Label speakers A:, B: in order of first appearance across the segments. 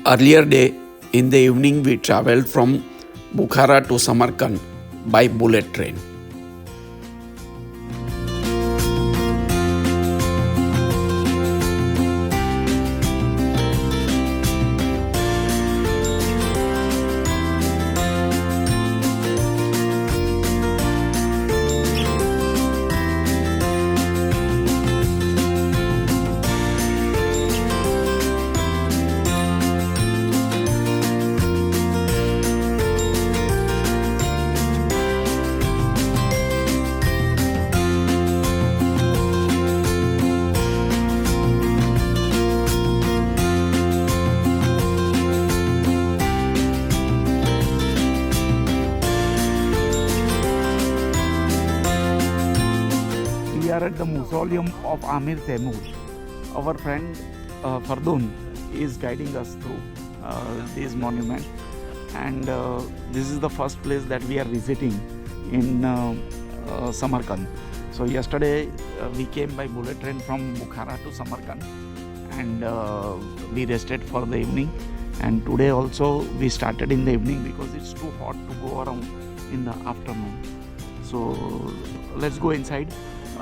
A: Earlier day, in the evening, we traveled from Bukhara to Samarkand by bullet train.
B: We are at the mausoleum of Amir Temur. Our friend Fardun is guiding us through this monument, and this is the first place that we are visiting in Samarkand. So yesterday we came by bullet train from Bukhara to Samarkand, and we rested for the evening. And today also we started in the evening because it's too hot to go around in the afternoon. So let's go inside.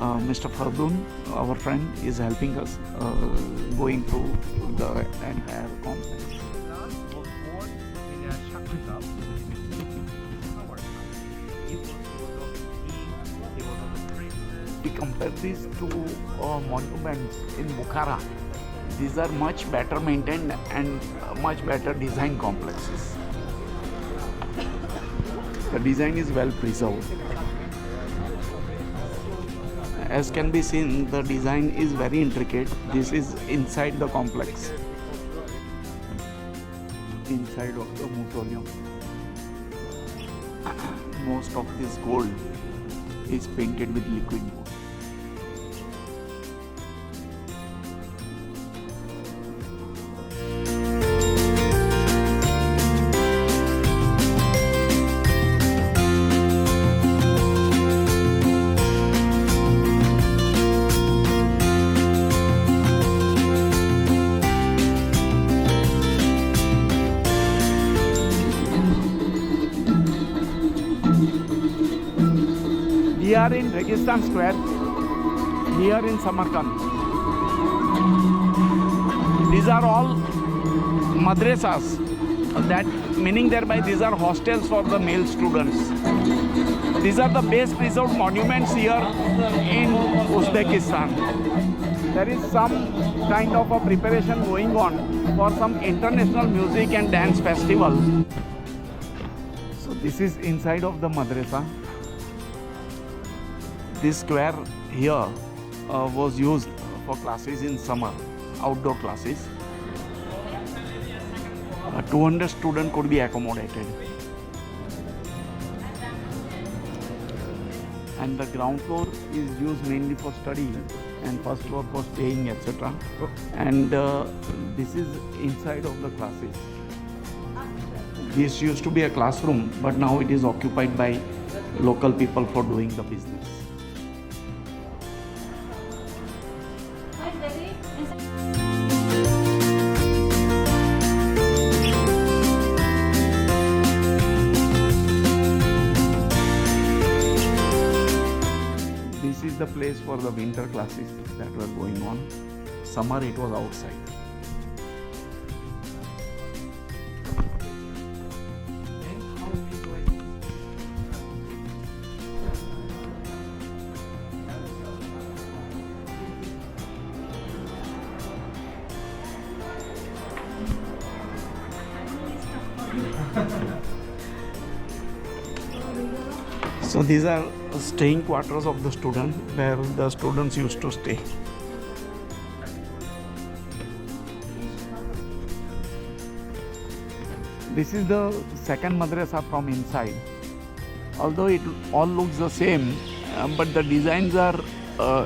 B: Mr. Fardun, our friend, is helping us going through the entire complex. We compare this to monuments in Bukhara. These are much better maintained and much better design complexes. The design is well preserved. As can be seen, the design is very intricate. This is inside the complex, inside of the mausoleum. Most of this gold is painted with liquid gold. We are in Registan Square, here in Samarkand. These are all madrasas, that meaning thereby these are hostels for the male students. These are the best preserved monuments here in Uzbekistan. There is some kind of a preparation going on for some international music and dance festival. So this is inside of the madrasa. This square here was used for classes in summer, outdoor classes. 200 students could be accommodated. And the ground floor is used mainly for study and first floor for staying, etc. And this is inside of the classes. This used to be a classroom, but now it is occupied by local people for doing the business. This is the place for the winter classes that were going on. Summer it was outside. So these are staying quarters of the student, where the students used to stay. This is the second madrasa from inside. Although it all looks the same, but the designs are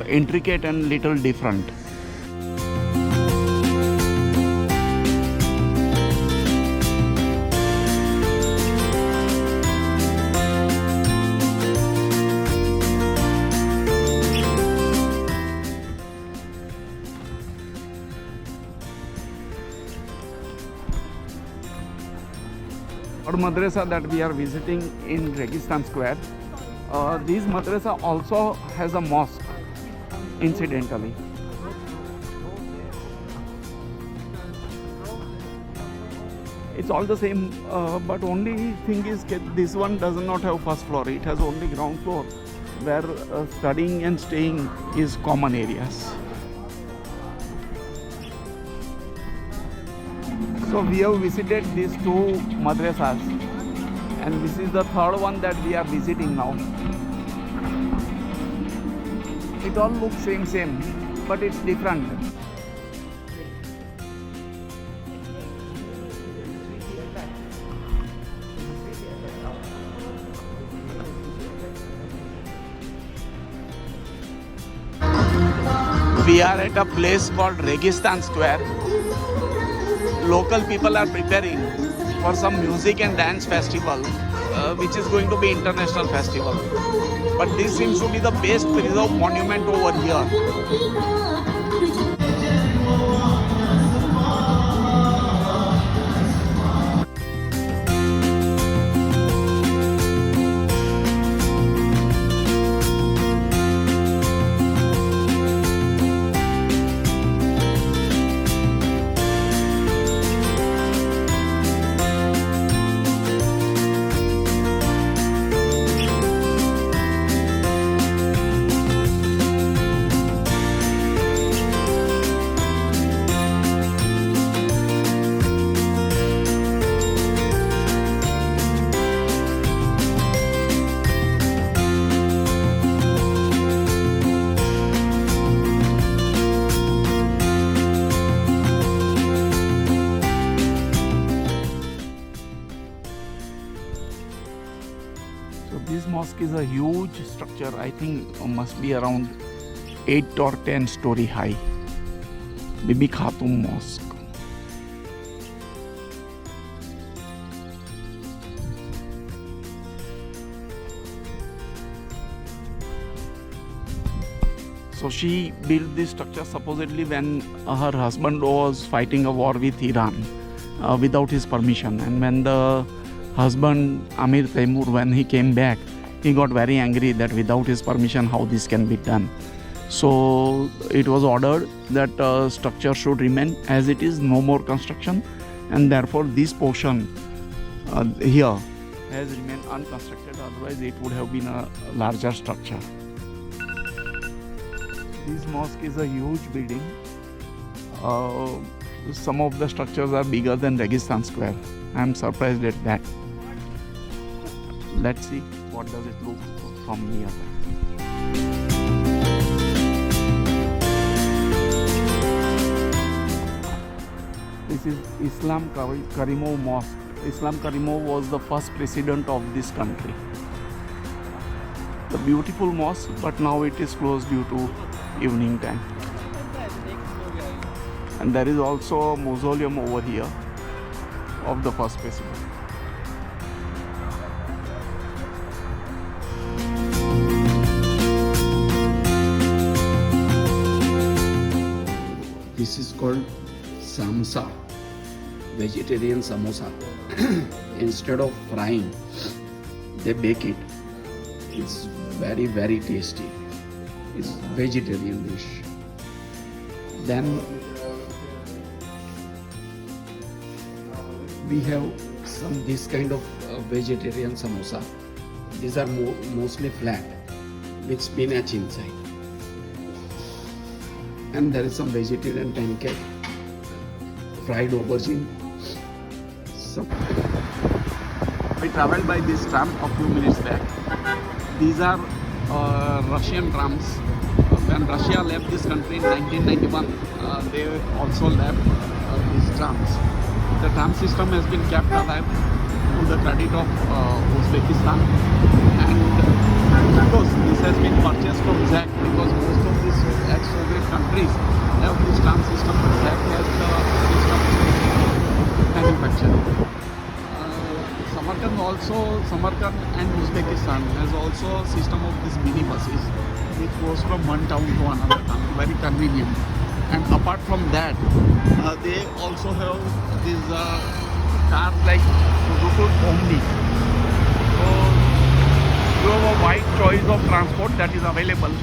B: intricate and little different. Our madrasa that we are visiting in Registan Square, this madrasa also has a mosque, incidentally. It's all the same, but only thing is this one does not have first floor. It has only ground floor, where studying and staying is common areas. So we have visited these two madrasas, and this is the third one that we are visiting now. It all looks same, but it's different. We are at a place called Registan Square. Local people are preparing for some music and dance festival, which is going to be international festival. But this seems to be the best preserved monument over here. So this mosque is a huge structure. I think must be around 8 or 10 story high. Bibi Khatum Mosque. So she built this structure supposedly when her husband was fighting a war with Iran without his permission, and when the husband Amir Taimur, when he came back, he got very angry that without his permission how this can be done. So it was ordered that structure should remain as it is, no more construction, and therefore this portion here has remained unconstructed, otherwise it would have been a larger structure. This mosque is a huge building. Some of the structures are bigger than Registan Square. I am surprised at that. Let's see what does it look from here. This is Islam Karimov Mosque. Islam Karimov was the first president of this country. The beautiful mosque, but now it is closed due to evening time. And there is also a mausoleum over here of the first president.
A: This is called samsa, vegetarian samosa. Instead of frying, they bake it. It's very, very tasty. It's vegetarian dish. Then we have this kind of vegetarian samosa. These are mostly flat with spinach inside. And there is some vegetarian pancake, fried aubergine.
B: We traveled by this tram a few minutes back. These are Russian trams. When Russia left this country in 1991, they also left these trams. The tram system has been kept alive to the credit of Uzbekistan, and of course this has been purchased from ZAC, because most of these ex-Soviet countries have this tram system, but ZAC has the system manufactured. Samarkand and Uzbekistan has also a system of these mini buses which goes from one town to another town, very convenient. And apart from that, they also have these cars like Suzuki Omni. So you have a wide choice of transport that is available.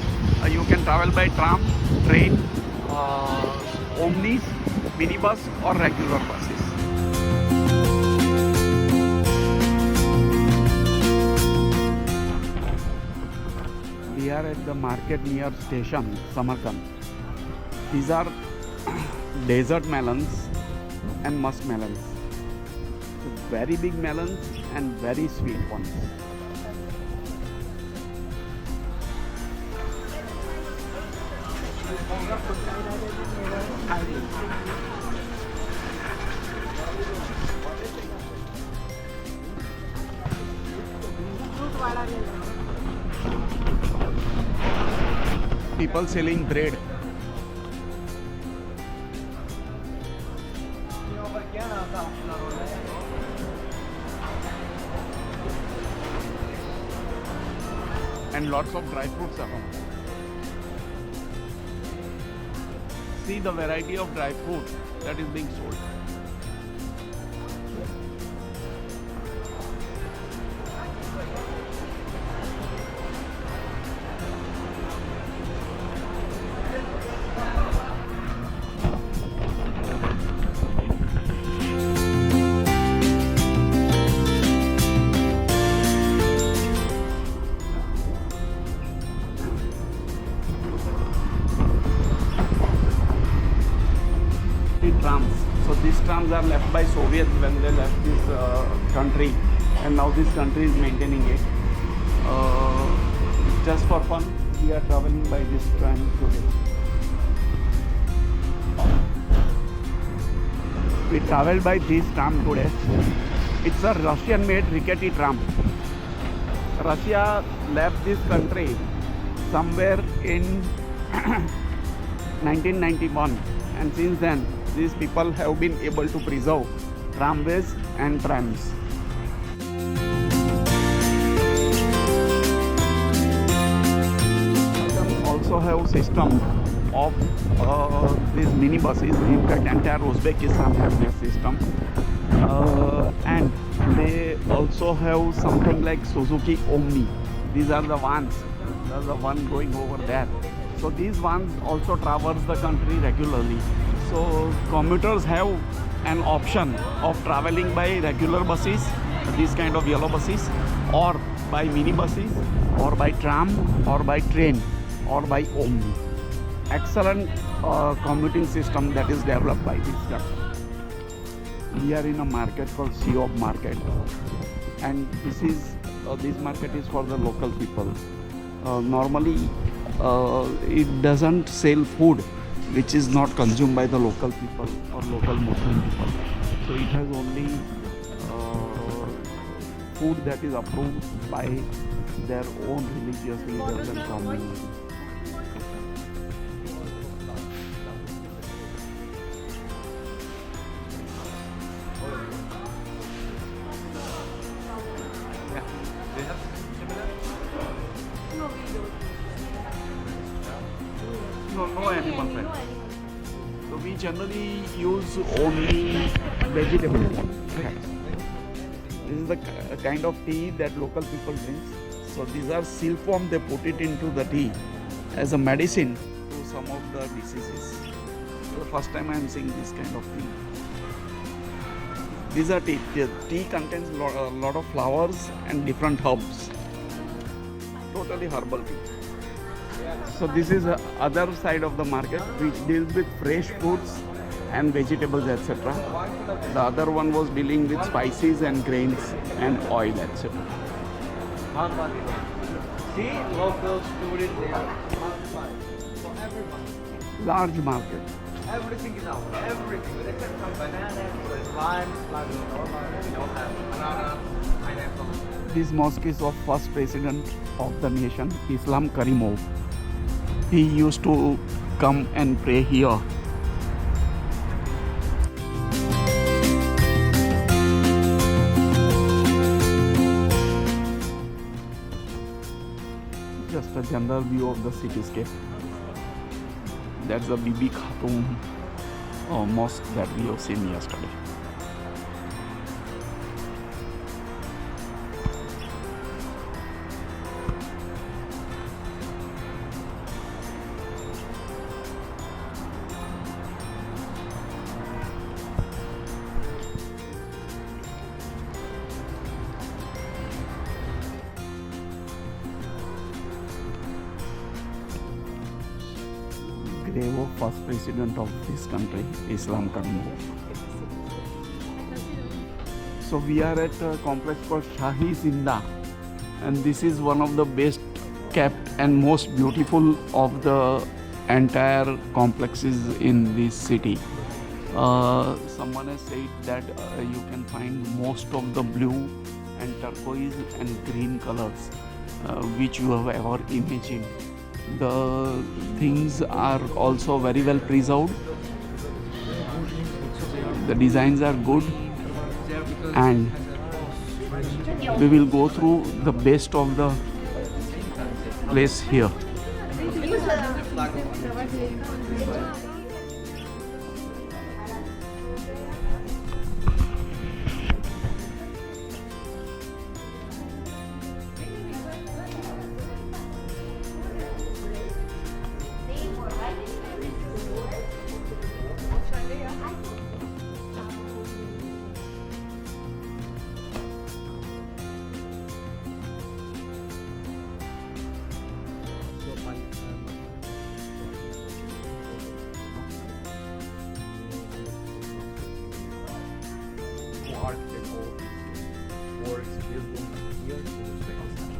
B: You can travel by tram, train, Omnis, minibus or regular buses. We are at the market near station Samarkand. These are desert melons and musk melons. So very big melons and very sweet ones. People selling bread. And lots of dry fruits around. See the variety of dry fruit that is being sold. Trams. So these trams are left by Soviets when they left this country, and now this country is maintaining it. Just for fun, we are traveling by this tram today. We traveled by this tram today. It's a Russian-made rickety tram. Russia left this country somewhere in 1991, and since then these people have been able to preserve tramways and trams. Also have system of these minibuses. In fact, entire Uzbekistan have this system, and they also have something like Suzuki Omni. These are the ones. There's the one going over there. So these ones also traverse the country regularly. So commuters have an option of traveling by regular buses, these kind of yellow buses, or by minibuses, or by tram, or by train, or by Omni. Excellent commuting system that is developed by this company. We are in a market called Siop Market, and this market is for the local people. Normally, it doesn't sell food which is not consumed by the local people or local Muslim people. So it has only food that is approved by their own religious leaders and communities. No animal fat. So we generally use only vegetable fats. This is the kind of tea that local people drink. So these are silphoam, they put it into the tea as a medicine to some of the diseases. So the first time I am seeing this kind of tea. These are tea. The tea contains a lot of flowers and different herbs. Totally herbal tea. So this is the other side of the market which deals with fresh fruits and vegetables, etc. The other one was dealing with spices and grains and oil, etc.
C: See, local students, they are for everyone.
B: Large market.
C: Everything is out. Everything. Except some bananas, there's limes, we don't have banana, pineapple.
B: This mosque is of first president of the nation, Islam Karimov. He used to come and pray here. Just a general view of the cityscape. That's the Bibi Khatun mosque that we have seen yesterday. they were first president of this country, Samarkand. So we are at a complex called Shahi Zinda, and this is one of the best kept and most beautiful of the entire complexes in this city. Someone has said that you can find most of the blue and turquoise and green colors which you have ever imagined. The things are also very well preserved. The designs are good, and we will go through the best of the place here.
C: Architect all these works building here in Uzbekistan.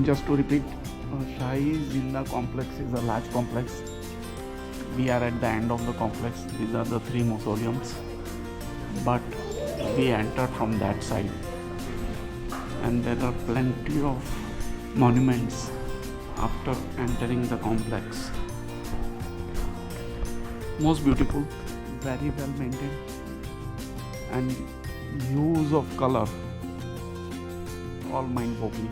B: Just to repeat, Shahi Zinda complex is a large complex. We are at the end of the complex. These are the three mausoleums, but we enter from that side, and there are plenty of monuments after entering the complex. Most beautiful, very well maintained, and use of color, all mind-boggling.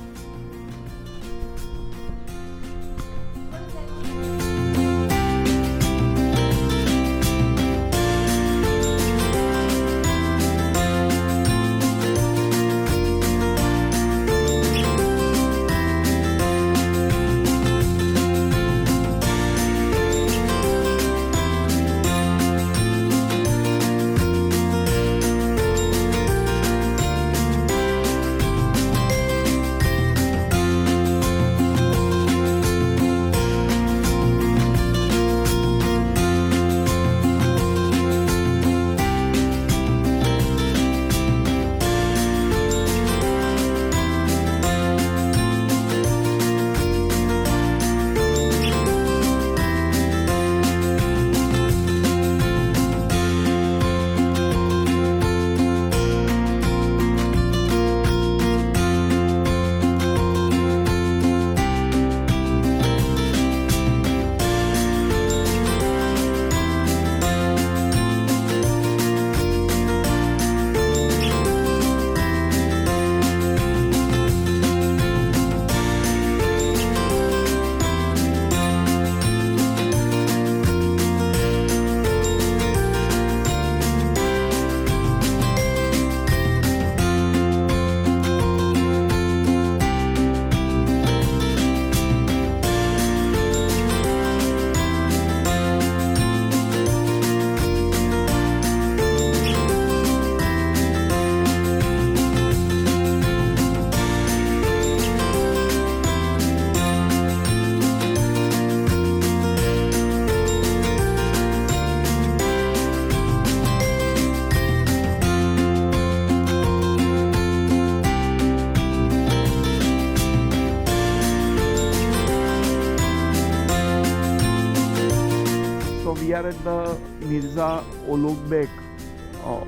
B: We are at the Mirza Ulugh Beg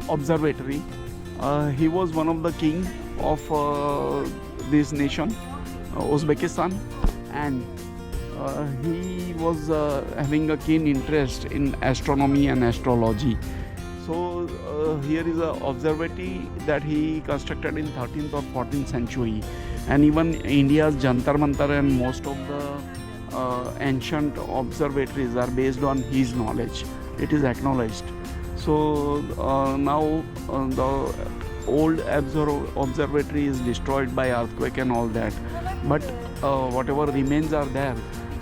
B: Observatory. He was one of the king of this nation, Uzbekistan, and he was having a keen interest in astronomy and astrology. So here is an observatory that he constructed in 13th or 14th century, and even India's Jantar Mantar and most of the ancient observatories are based on his knowledge. It is acknowledged. So now the old observatory is destroyed by earthquake and all that, but whatever remains are there,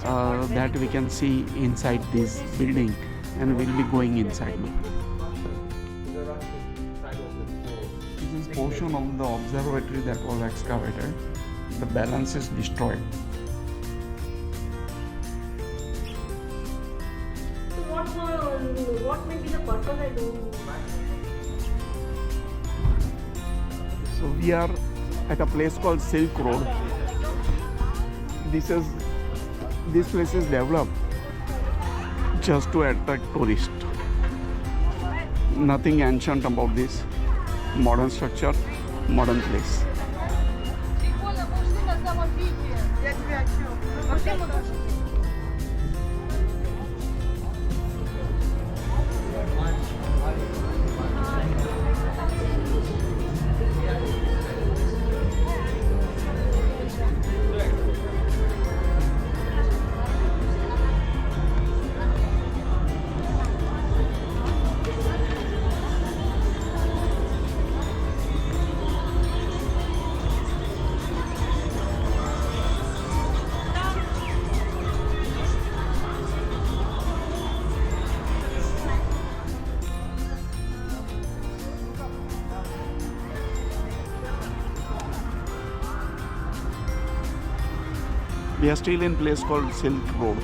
B: that we can see inside this building, and we'll be going inside now. This is portion of the observatory that was excavated. The balance is destroyed.
D: So what may be the purpose? I don't know.
B: So we are at a place called Silk Road. This place is developed just to attract tourists. Nothing ancient about this. Modern structure, modern place. We are still in a place called Silk Road.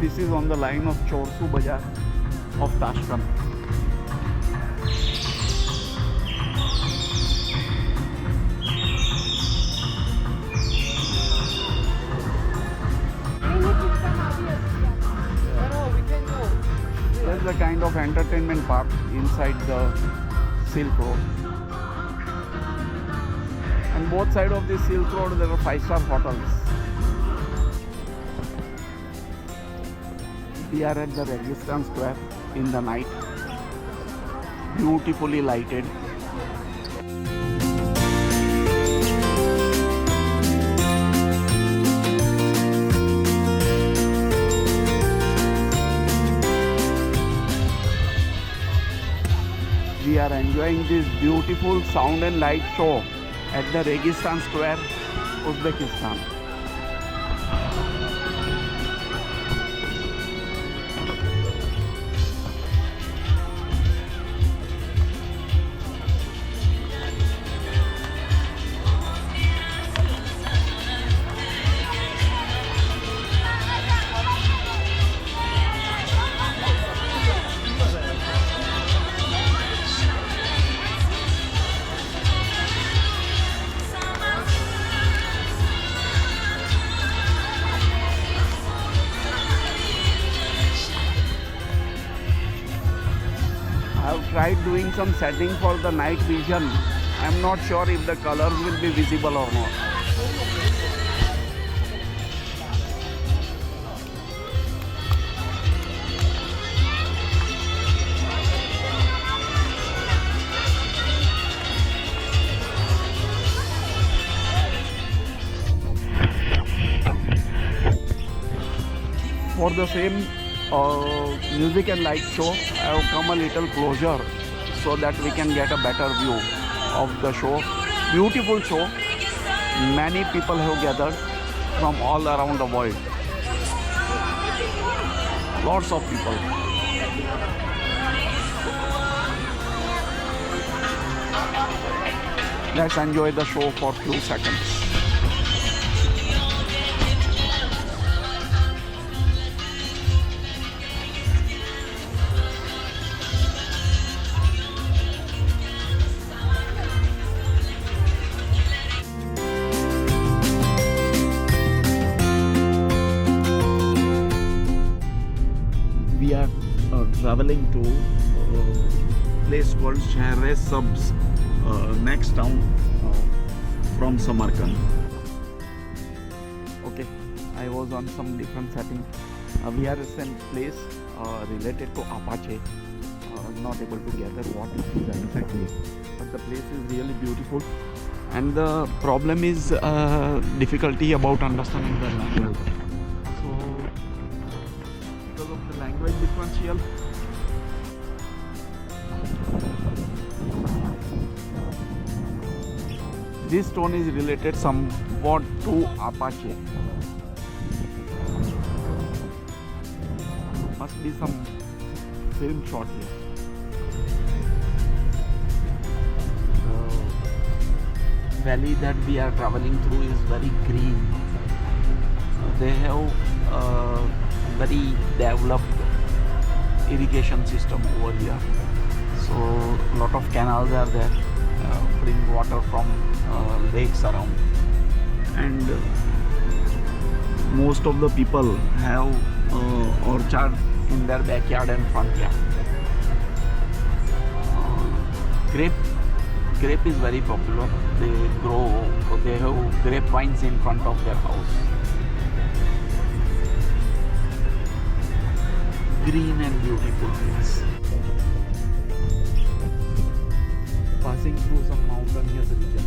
B: This is on the line of Chorsu Bazaar of Tashkent. There's a kind of entertainment park inside the Silk Road. On both sides of this Silk Road there are 5-star hotels. We are at the Registan Square in the night, beautifully lighted. We are enjoying this beautiful sound and light show at the Registan Square, Uzbekistan. I have tried doing some setting for the night vision. I am not sure if the colors will be visible or not. For the same music and light show, I have come a little closer so that we can get a better view of the show. Beautiful show. Many people have gathered from all around the world. Lots of people. Let's enjoy the show for few seconds. We are traveling to place called Shahre Subs, next town from Samarkand. Okay, I was on some different setting. We are in a place related to Apache. Not able to gather what it is exactly, but the place is really beautiful. And the problem is difficulty about understanding the language. So because of the language differential, this stone is related somewhat to Apache. Must be some film shot here. The valley that we are traveling through is very green. They have a very developed irrigation system over here. So a lot of canals are there, bring water from lakes around, and most of the people have orchard in their backyard and front yard. Grape is very popular. They have grapevines in front of their house. Green and beautiful place. Passing through some mountainous region.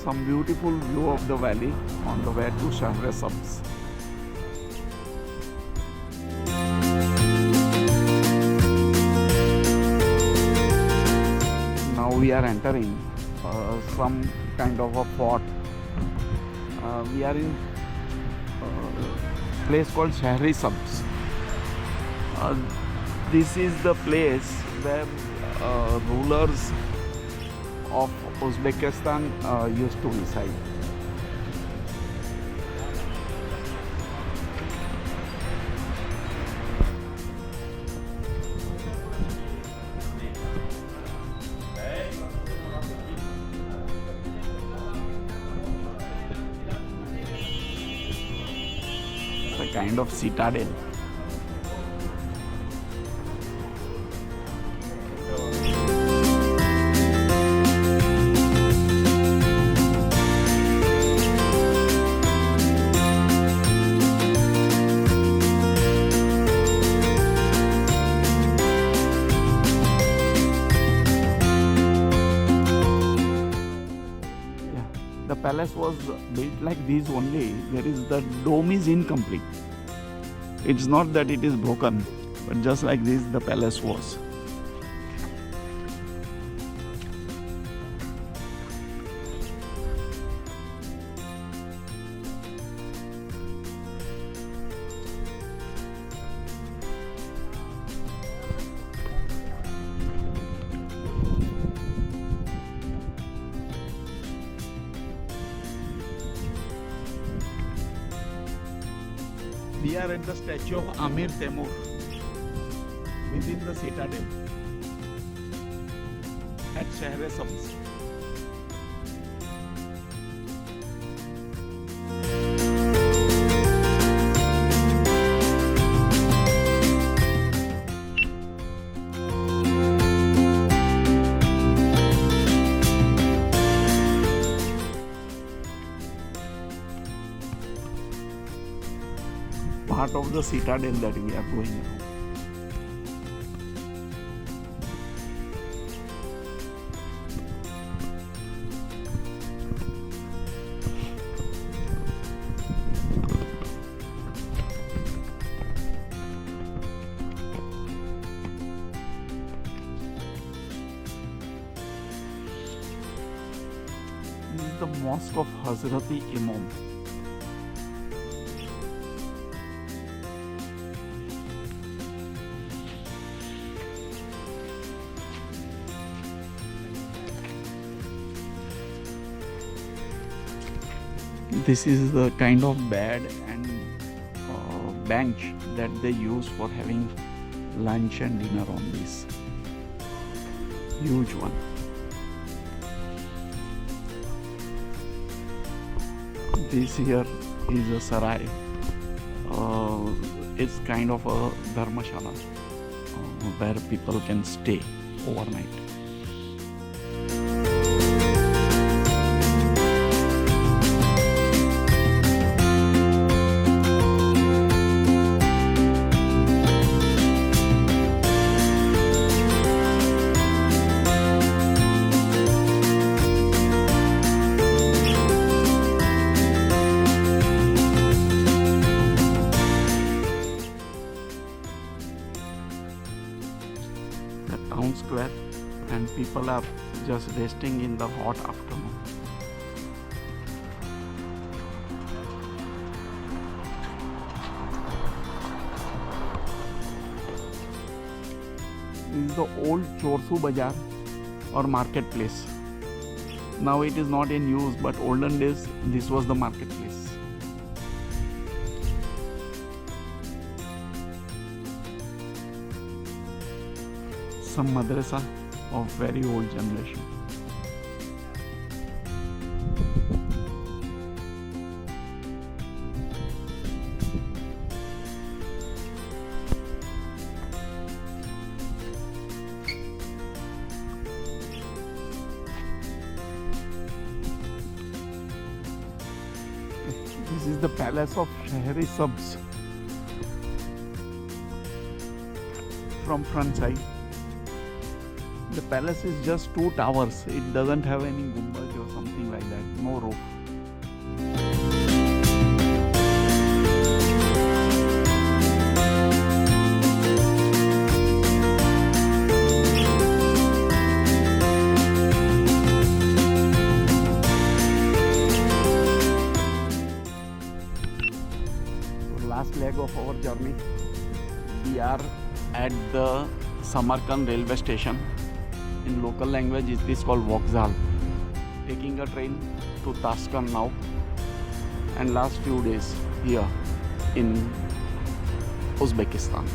B: Some beautiful view of the valley on the way to Shahre Subs. Now we are entering some kind of a fort. We are in a place called Shahre Subs. This is the place where rulers of Uzbekistan used to reside. It's a kind of citadel. The palace was built like this only. The dome is incomplete. It's not that it is broken, but just like this the palace was. We are at the statue of Amir Temur within the citadel at Shahre Subs. Part of the citadel that we are going around. Mosque of Hazrati Imam. This is the kind of bed and bench that they use for having lunch and dinner on this. Huge one. This here is a sarai. It's kind of a dharmashala where people can stay overnight. The town square, and people are just resting in the hot afternoon. This is the old Chorsu Bazaar or marketplace. Now it is not in use, but olden days this was the marketplace. Some madrasa of very old generation. This is the palace of Shahri Sabz from front side. The palace is just 2 towers. It doesn't have any gumbaj or something like that. No roof. So last leg of our journey, we are at the Samarkand railway station. In local language, it is called Vokzal. Taking a train to Tashkent now, and last few days here in Uzbekistan.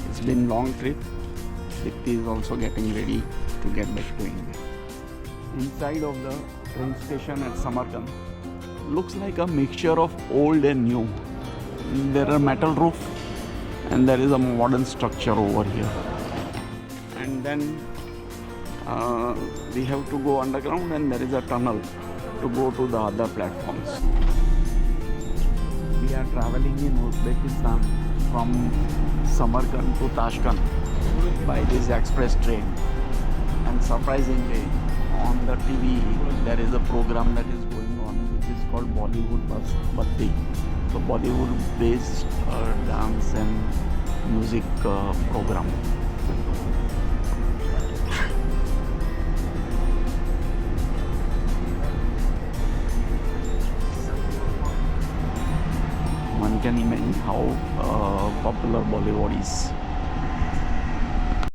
B: It's been long trip. Dipti is also getting ready to get back to India. Inside of the train station at Samarkand looks like a mixture of old and new. There are metal roof and there is a modern structure over here. And then we have to go underground, and there is a tunnel to go to the other platforms. We are traveling in Uzbekistan from Samarkand to Tashkent by this express train. And surprisingly, on the TV there is a program that is going on which is called Bollywood Bhakti. So Bollywood based dance and music program. One can imagine how popular Bollywood is.